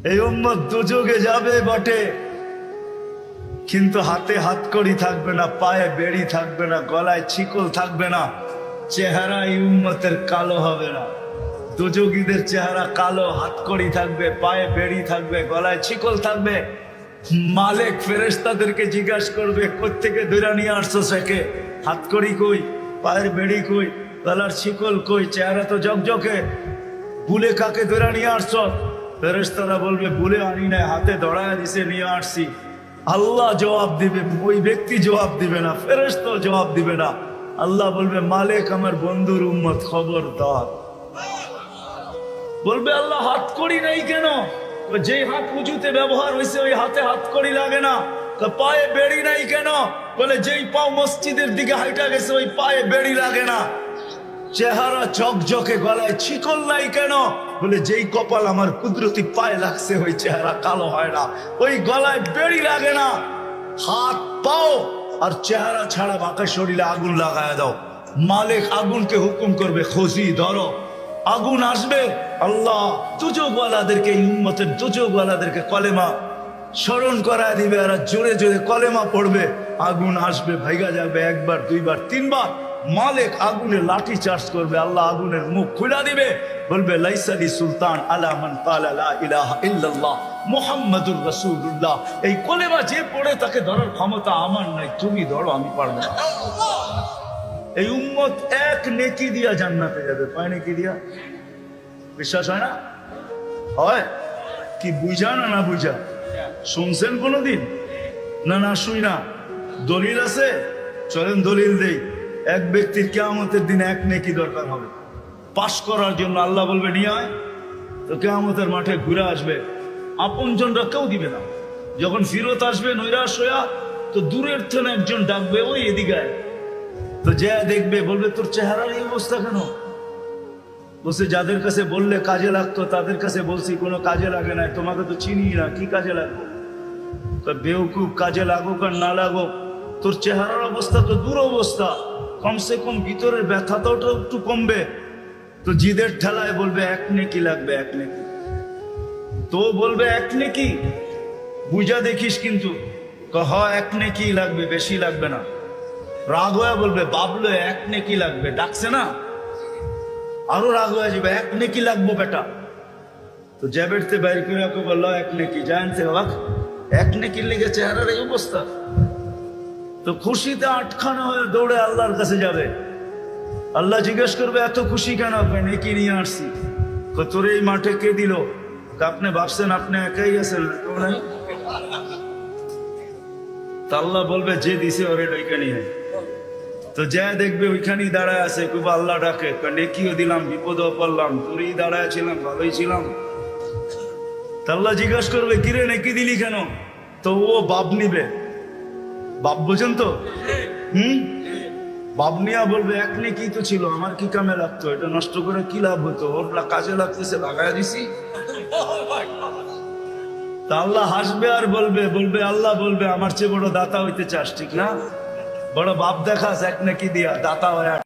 এই উম্মত দুযোগে যাবে বটে, কিন্তু হাতে হাতকড়ি থাকবে না, পায়ে বেড়ি থাকবে না, গলায় ছিকল থাকবে না, চেহারা এই উম্মতের কালো হবে না। দুযোগীদের চেহারা কালো, হাতকড়ি থাকবে, পায়ে বেড়ি থাকবে, গলায় ছিকল থাকবে। মালিক ফেরেশতাদেরকে জিজ্ঞাসা করবে, কোত্থেকে ধরে নিয়ে আসছো সেকে? হাতকড়ি কই, পায়ের বেড়ি কই, গলার ছিকল কই, চেহারা তো জকজকে, বুলে কাকে ধরে নিয়ে আসছো? ফেরেশতারা বলবে, বুলে আনি নাই, হাতে ধরায় দিছে, নিয়ে আসছি। আল্লাহ জবাব দিবে, ওই ব্যক্তি জবাব দিবে না, ফেরেশতাও জবাব দিবে না। আল্লাহ বলবে, মালিক আমার বন্ধুর উম্মত, খবরদার। বলবে, আল্লাহ হাতকড়ি নাই কেন? যে হাত উঁচুতে ব্যবহার হয়েছে ওই হাতে হাতকড়ি লাগে না। পায়ে বেড়ি নাই কেন? বলে, যেই পাও মসজিদের দিকে হাইটা গেছে ওই পায়ে বেড়ি লাগে না। চেহারা ঝকঝকে, গলায় ছিকল নাই কেন? বলে, যেই কপাল আমার কুদরতি পায়ে লাগছে ওই চেহারা কালো হয় না, ওই গলায় বেড়ি লাগে না। হাত পাও আর চেহারা ছাড়া বাকি শরীরে আগুন লাগায় দাও। মালিক আগুনকে হুকুম করবে, খোঁজি ধরো। আগুন আসবে, আল্লাহ দুযোগওয়ালাদেরকে, এই উম্মতের দুযোগওয়ালাদেরকে কলেমা স্মরণ করায় দিবে, আর জোরে জোরে কলেমা পড়বে। আগুন আসবে, ভাইগা যাবে, একবার, দুইবার, তিনবার। মালিক আগুনে লাঠি চার্জ করবে, আল্লাহ আগুনের মুখ খুলে দিবে, বলবে, লাইসালি সুলতান আলা মান ক্বালা লা ইলাহা ইল্লাল্লাহ মুহাম্মাদুর রাসূলুল্লাহ। এই কলেমা যে পড়ে তাকে ধরার ক্ষমতা আমার নাই, তুমি ধরো, আমি পারবো না। এই উম্মত এক নেকি দিয়া জান্নাতে যাবে। কয় নেকি দিয়া? বিশ্বাস হয় না? হয় কি? বুঝা না না বুঝা? শুনছেন কোনদিন? না না শুই না। দলিল আছে? চলেন দলিল দেই। এক ব্যক্তির কিয়ামতের দিন এক নেকি দরকার হবে পাশ করার জন্য। আল্লাহ বলবে, নিয়ে আয়। তো কিয়ামতের মাঠে ঘুরে আসবে, আপনজনরা কেউ দিবে না। যখন ফিরত আসবে নৈরাশ হইয়া, তো দূরের থেকে একজন ডাকবে, ওই এদিকে আয়। তো যে দেখবে, বলবে, তোর চেহারার এই অবস্থা কেন? বলছে, যাদের কাছে বললে কাজে লাগতো তাদের কাছে বলছি, কোনো কাজে লাগে না, তোমাকে তো চিনি না, কি কাজে লাগবে? বেউকুব, কাজে লাগুক আর না লাগুক, তোর চেহারার অবস্থা তো দূর অবস্থা, কমসে কম ভিতরের ব্যথাটাও তো একটু কমবে। তো জিদের ঠেলায় বলবে, এক নেকি লাগবে, এক নেকি। তো বলবে, এক নেকি বুঝা দেখিস কিন্তু। হ, এক নেকি লাগবে, বেশি লাগবে না। রাগ হয়ে বলবে, বাবলো এক নেকি লাগবে, ডাকছে না, আরো রাগ হয়ে যাবে, এক নেকি লাগবো বেটা। তো জ্যাবেরতে বাইর করে বললো, এক নেকি। জানছে বাবা, এক নেকির লেগে চেহারার এই অবস্থা। তো খুশিতে আটখানা হয়ে দৌড়ে আল্লাহর কাছে যাবে। আল্লাহ জিজ্ঞেস করবে, এত খুশি কেন? নেকি নিয়ে আসছি। তোর এই মাঠে কে দিল? আপনি ভাবছেন আপনি একাই আছেন, কেউ নাই। তা আল্লাহ বলবে, যে দিছে ওরে ওইখানে নিয়ে। তো যা দেখবে ওইখানেই দাঁড়ায় আছে, খুব আল্লাহ ডাকে, নেকিও দিলাম, বিপদও পড়লাম, তোরই দাঁড়ায় ছিলাম, ভালোই ছিলাম। তা আল্লাহ জিজ্ঞাসা করবে, কিরে নেকি দিলি কেন? তো ও বাপ নিবে। বাপ বোঝেন তো? বাপ নিয়া বলবে, এক নেকি তো ছিল, আমার কি কামে লাগতো? এটা নষ্ট করে কি লাভ হতো? ওর কাজে লাগতেছে, লাগাই দিছি। তা আল্লাহ হাসবে আর বলবে, আল্লাহ বলবে, আমার চেয়ে বড় দাতা হইতে চাস, ঠিক না? বড় বাপ দেখাস এক নেকি দিয়া, দাতা হয়।